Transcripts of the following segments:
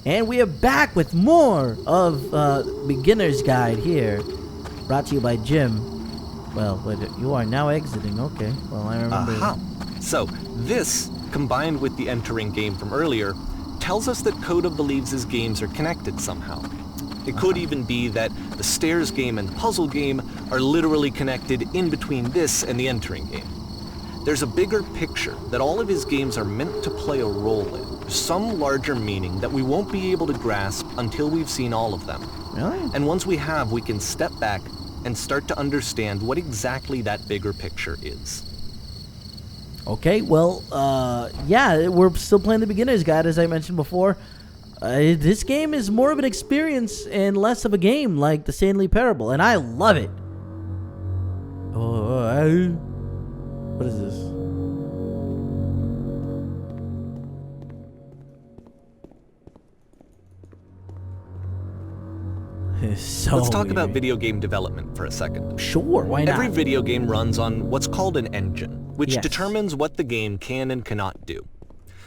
And we are back with more of Beginner's Guide here, brought to you by Jim. Well, wait, you are now exiting. Okay, well, I remember. So, this, combined with the entering game from earlier, tells us that Coda believes his games are connected somehow. It could even be that the stairs game and the puzzle game are literally connected in between this and the entering game. There's a bigger picture that all of his games are meant to play a role in, some larger meaning that we won't be able to grasp until we've seen all of them. Really? And once we have, we can step back and start to understand what exactly that bigger picture is. Okay, well, yeah, we're still playing the Beginner's Guide, as I mentioned before. This game is more of an experience and less of a game, like the Stanley Parable, and I love it. What is this? Let's talk about video game development for a second. Sure, why not? Every video game runs on what's called an engine, which Yes. determines what the game can and cannot do.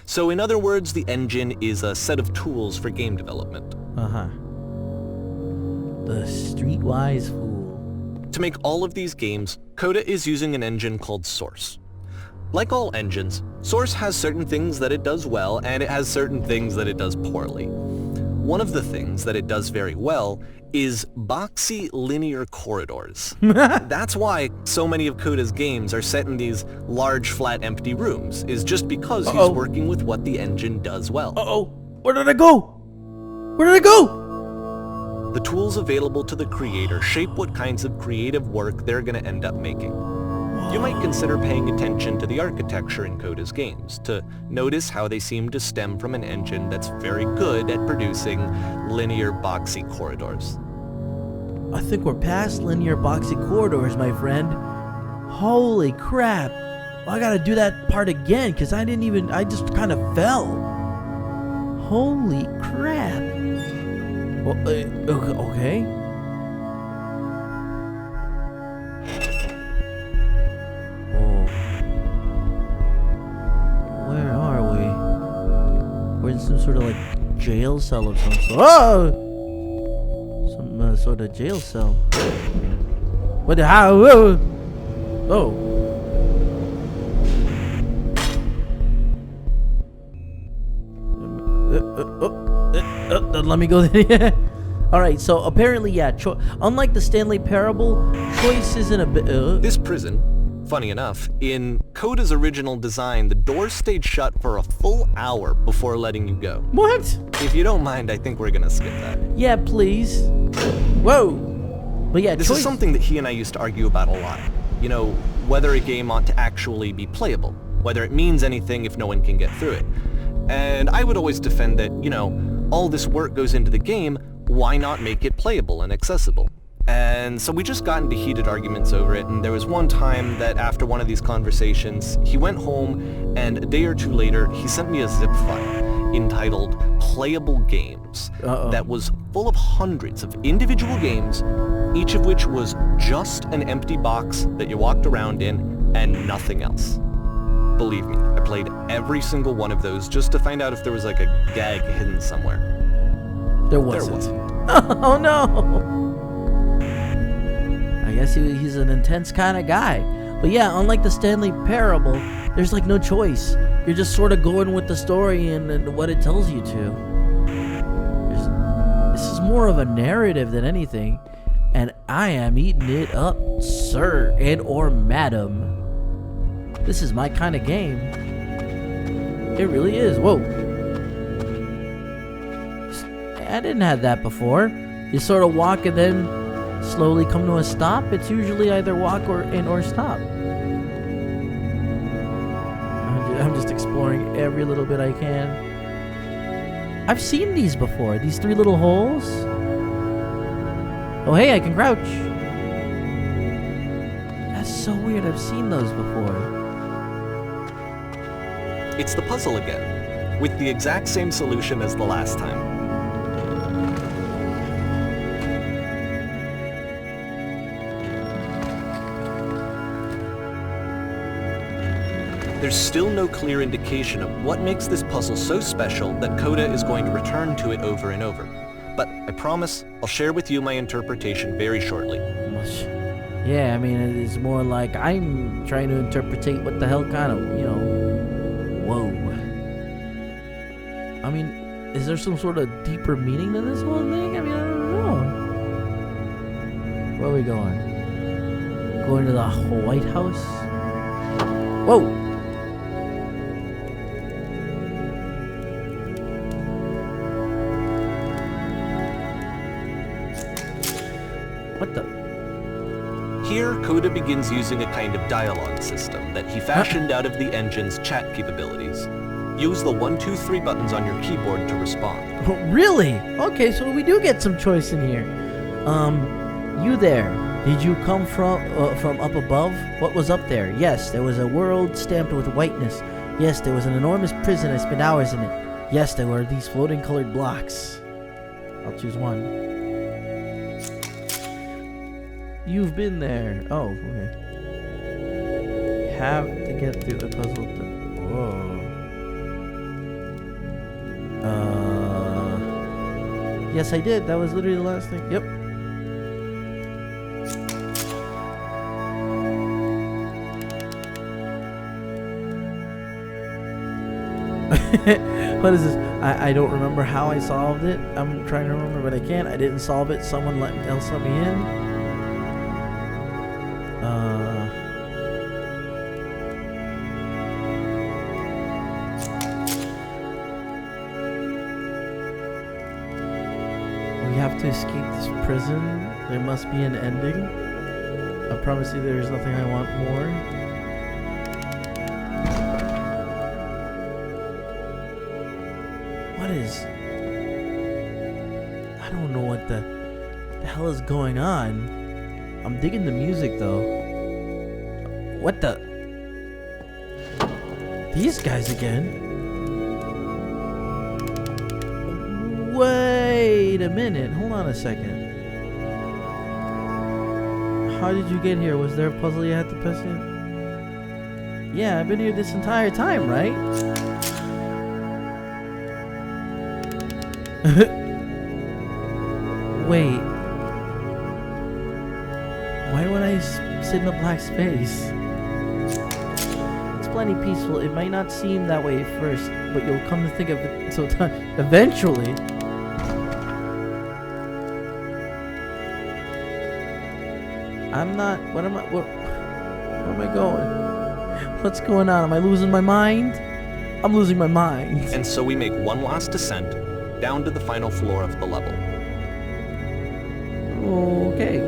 So in other words, the engine is a set of tools for game development. The streetwise fool. To make all of these games, Coda is using an engine called Source. Like all engines, Source has certain things that it does well, and it has certain things that it does poorly. One of the things that it does very well is boxy linear corridors. That's why so many of Coda's games are set in these large, flat, empty rooms, is just because he's working with what the engine does well. Where did I go? Where did I go? The tools available to the creator shape what kinds of creative work they're going to end up making. You might consider paying attention to the architecture in Coda's games, to notice how they seem to stem from an engine that's very good at producing linear, boxy corridors. I think we're past linear boxy corridors, my friend. Holy crap. I gotta do that part again, because I just kind of fell. Holy crap. Well, okay. Where are we? We're in some sort of like jail cell of some sort. Oh! Some sort of jail cell. What the how? Whoa! Oh. Let me go there. Alright, so apparently, yeah, unlike the Stanley Parable, choice isn't a bit. This prison, funny enough, in Coda's original design, the doors stayed shut for a full hour before letting you go. What? If you don't mind, I think we're gonna skip that. Yeah, please. Whoa. But yeah, this is something that he and I used to argue about a lot. You know, whether a game ought to actually be playable, whether it means anything if no one can get through it. And I would always defend that, you know, all this work goes into the game, why not make it playable and accessible? And so we just got into heated arguments over it, and there was one time that after one of these conversations, he went home, and a day or two later, he sent me a zip file entitled Playable Games that was full of hundreds of individual games, each of which was just an empty box that you walked around in and nothing else. Believe me, I played every single one of those just to find out if there was like a gag hidden somewhere. There wasn't. Oh no! I guess he's an intense kind of guy. But yeah, unlike the Stanley Parable, there's like no choice. You're just sort of going with the story and what it tells you to. This is more of a narrative than anything, and I am eating it up, sir and or madam. This is my kind of game. It really is. Whoa. I didn't have that before. You sort of walk and then slowly come to a stop. It's usually either walk or stop. I'm just exploring every little bit I can. I've seen these before. These three little holes. Oh, hey, I can crouch. That's so weird. I've seen those before. It's the puzzle again, with the exact same solution as the last time. there's still no clear indication of what makes this puzzle so special that Coda is going to return to it over and over. But I promise I'll share with you my interpretation very shortly. Yeah, I mean, it's more like I'm trying to interpretate what the hell kind of, whoa. I mean, is there some sort of deeper meaning to this whole thing? I mean, I don't know. Where are we going? Going to the White House? Whoa! What the? Here, Coda begins using a kind of dialogue system that he fashioned out of the engine's chat capabilities. Use the 1, 2, 3 buttons on your keyboard to respond. Really? Okay, so we do get some choice in here. You there. Did you come from up above? What was up there? Yes, there was a world stamped with whiteness. Yes, there was an enormous prison. I spent hours in it. Yes, there were these floating colored blocks. I'll choose one. You've been there. Oh, okay. Have to get through the puzzle. Whoa. Yes, I did. That was literally the last thing. Yep. What is this? I don't remember how I solved it. I'm trying to remember, but I can't. I didn't solve it. Someone else let me in. We have to escape this prison. There must be an ending. I promise you there's nothing I want more. What is... I don't know what the hell is going on. I'm digging the music though. What the... These guys again? Wait a minute. Hold on a second. How did you get here? Was there a puzzle you had to piss in? Yeah, I've been here this entire time, right? Wait. Why would I sit in a black space? It's plenty peaceful. It might not seem that way at first, but you'll come to think of it so eventually. I'm not... Where am I going? What's going on? Am I losing my mind? I'm losing my mind. And so we make one last descent down to the final floor of the level. Okay.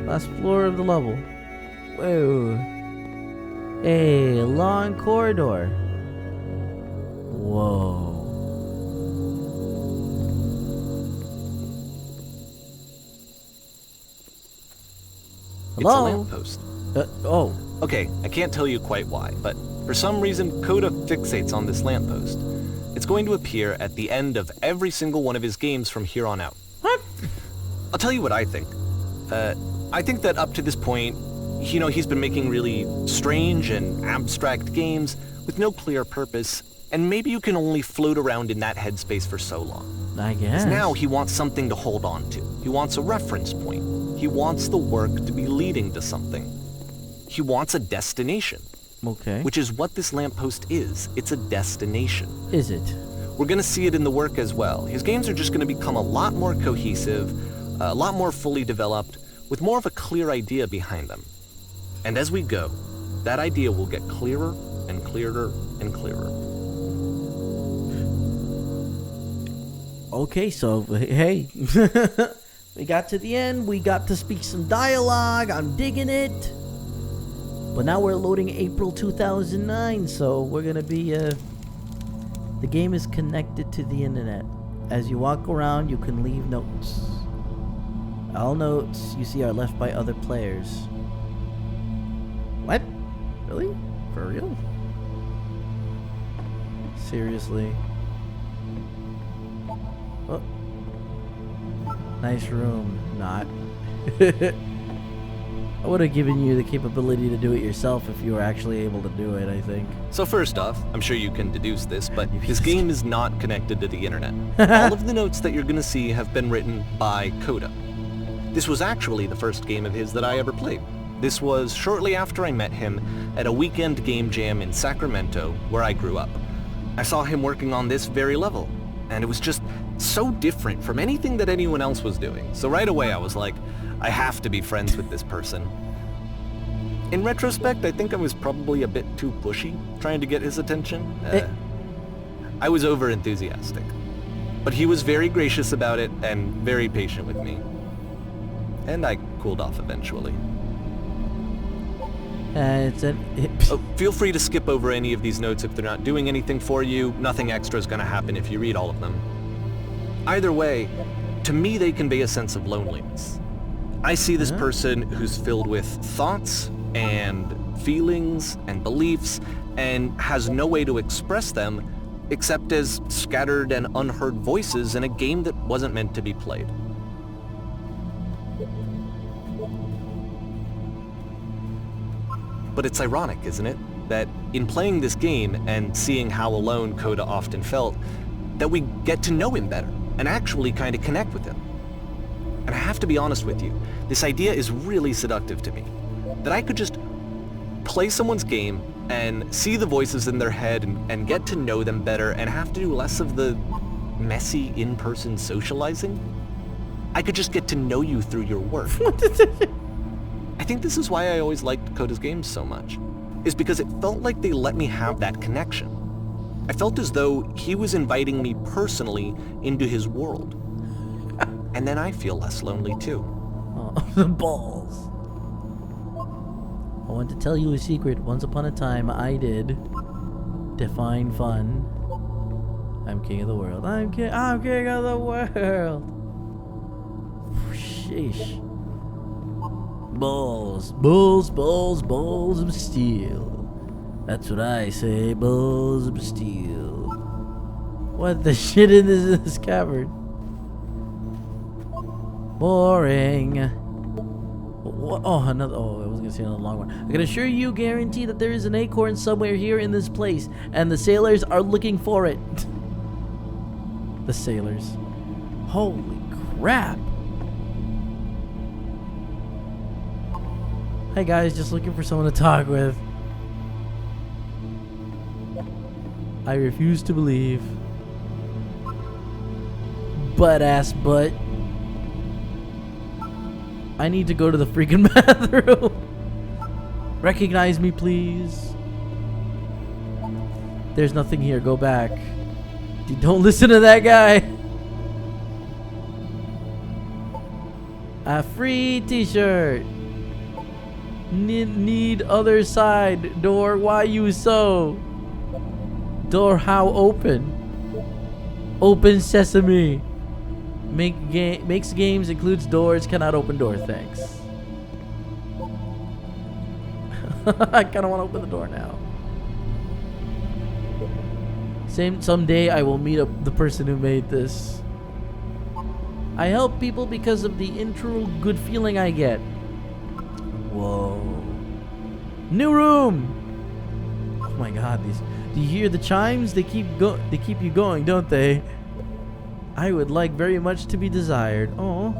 Last floor of the level. Whoa. A long corridor. Whoa. It's a lamppost. Oh. Okay, I can't tell you quite why, but for some reason Coda fixates on this lamppost. It's going to appear at the end of every single one of his games from here on out. What? I'll tell you what I think. I think that up to this point, he's been making really strange and abstract games with no clear purpose, and maybe you can only float around in that headspace for so long. I guess. Now he wants something to hold on to. He wants a reference point. He wants the work to be leading to something. He wants a destination. Okay. Which is what this lamppost is. It's a destination. Is it? We're going to see it in the work as well. His games are just going to become a lot more cohesive, a lot more fully developed, with more of a clear idea behind them. And as we go, that idea will get clearer and clearer and clearer. Okay, so, hey. We got to the end. We got to speak some dialogue. I'm digging it. But now we're loading April 2009, so we're going to be, the game is connected to the internet. As you walk around, you can leave notes. All notes you see are left by other players. What? Really? For real? Seriously? Oh. Nice room. Not. I would have given you the capability to do it yourself if you were actually able to do it, I think. So first off, I'm sure you can deduce this, but this game is not connected to the internet. All of the notes that you're gonna see have been written by Coda. This was actually the first game of his that I ever played. This was shortly after I met him at a weekend game jam in Sacramento, where I grew up. I saw him working on this very level, and it was just so different from anything that anyone else was doing. So right away I was like, I have to be friends with this person. In retrospect, I think I was probably a bit too pushy, trying to get his attention. I was over-enthusiastic. But he was very gracious about it and very patient with me. And I cooled off eventually. Feel free to skip over any of these notes if they're not doing anything for you. Nothing extra is going to happen if you read all of them. Either way, to me they convey a sense of loneliness. I see this person who's filled with thoughts and feelings and beliefs and has no way to express them except as scattered and unheard voices in a game that wasn't meant to be played. But it's ironic, isn't it, that in playing this game and seeing how alone Coda often felt, that we get to know him better and actually kind of connect with him. And I have to be honest with you, this idea is really seductive to me. That I could just play someone's game and see the voices in their head and get to know them better and have to do less of the messy in-person socializing. I could just get to know you through your work. I think this is why I always liked Coda's games so much, is because it felt like they let me have that connection. I felt as though he was inviting me personally into his world. And then I feel less lonely too. Oh, the balls. I want to tell you a secret. Once upon a time, I did define fun. I'm king of the world. I'm king of the world. Sheesh. Balls of steel. That's what I say. Balls of steel. What the shit is in this cavern? Boring. What? Oh, another. Oh, I was gonna say another long one. I can assure you, guarantee that there is an acorn somewhere here in this place, and the sailors are looking for it. The sailors. Holy crap! Hey guys, just looking for someone to talk with. I refuse to believe. Butt-ass butt. I need to go to the freaking bathroom. Recognize me, please. There's nothing here. Go back. Dude, don't listen to that guy. A free t-shirt. Need other side. Door, why you so? Door, how open? Open sesame. Makes games, includes doors, cannot open door, thanks. I kinda wanna open the door now. Someday I will meet the person who made this. I help people because of the internal good feeling I get. Whoa. New room! Oh my god, these. Do you hear the chimes? They keep you going, don't they? I would like very much to be desired. Oh.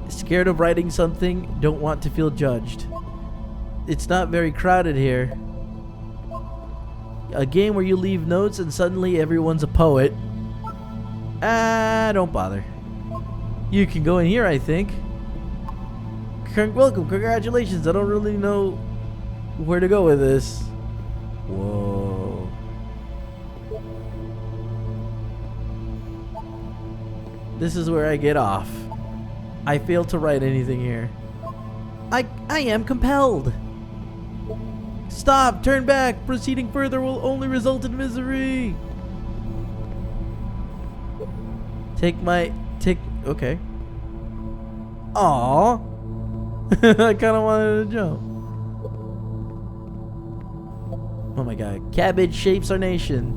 Scared of writing something, don't want to feel judged. It's not very crowded here. A game where you leave notes and suddenly everyone's a poet. Don't bother. You can go in here, I think. Welcome, congratulations. I don't really know where to go with this. Whoa. This is where I get off. I failed to write anything here. I am compelled. Stop, turn back. Proceeding further will only result in misery. Okay. Aww. I kind of wanted to jump. Oh my god. Cabbage shapes our nation.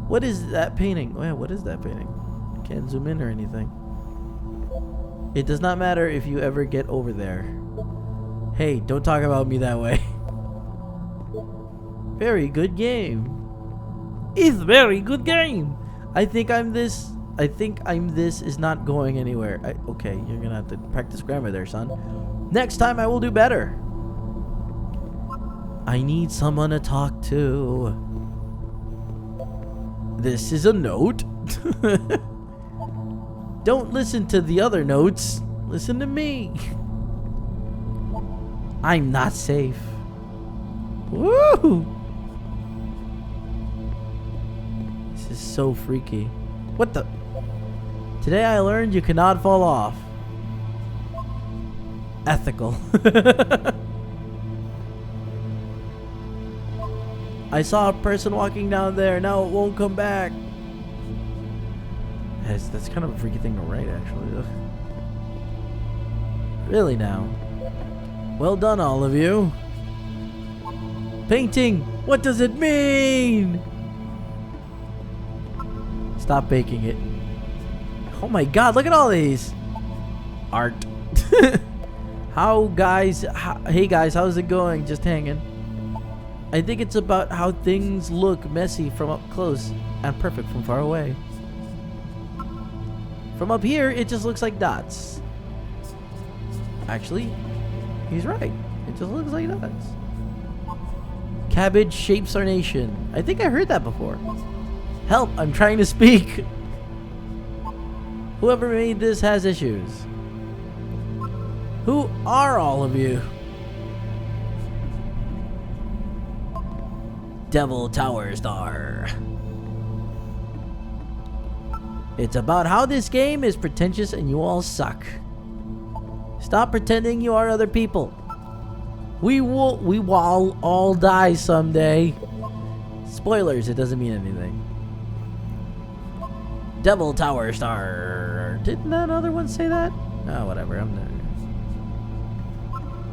What is that painting? Oh yeah, what is that painting? Can't zoom in or anything. It does not matter if you ever get over there. Hey, don't talk about me that way. Very good game. It's very good game. I think I'm this is not going anywhere. Okay, you're gonna have to practice grammar there, son. Next time I will do better. I need someone to talk to. This is a note. Don't listen to the other notes. Listen to me. I'm not safe. Woo! This is so freaky. What the? Today I learned you cannot fall off. Ethical. I saw a person walking down there. Now it won't come back. That's kind of a freaky thing to write, actually. Really now. Well done, all of you. Painting. What does it mean? Stop baking it. Oh my god, look at all these. Art. Hey guys, how's it going? Just hanging. I think it's about how things look messy from up close and perfect from far away. From up here, it just looks like dots. Actually, he's right. It just looks like dots. Cabbage shapes our nation. I think I heard that before. Help, I'm trying to speak. Whoever made this has issues. Who are all of you? Devil Tower Star. It's about how this game is pretentious and you all suck. Stop pretending you are other people. We will all die someday. Spoilers, it doesn't mean anything. Devil Tower Star. Didn't that other one say that? Oh, whatever. I'm there.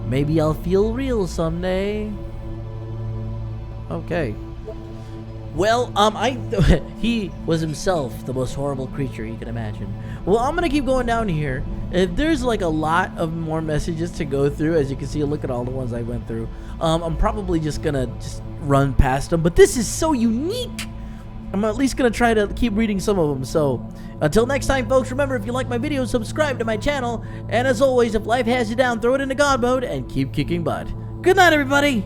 Maybe I'll feel real someday. Okay. Well, he was himself the most horrible creature you can imagine. Well, I'm gonna keep going down here. If there's like a lot of more messages to go through, as you can see, look at all the ones I went through. I'm probably just gonna run past them, but this is so unique. I'm at least gonna try to keep reading some of them. So, until next time, folks, remember, if you like my videos, subscribe to my channel. And as always, if life has you down, throw it into God mode and keep kicking butt. Good night, everybody.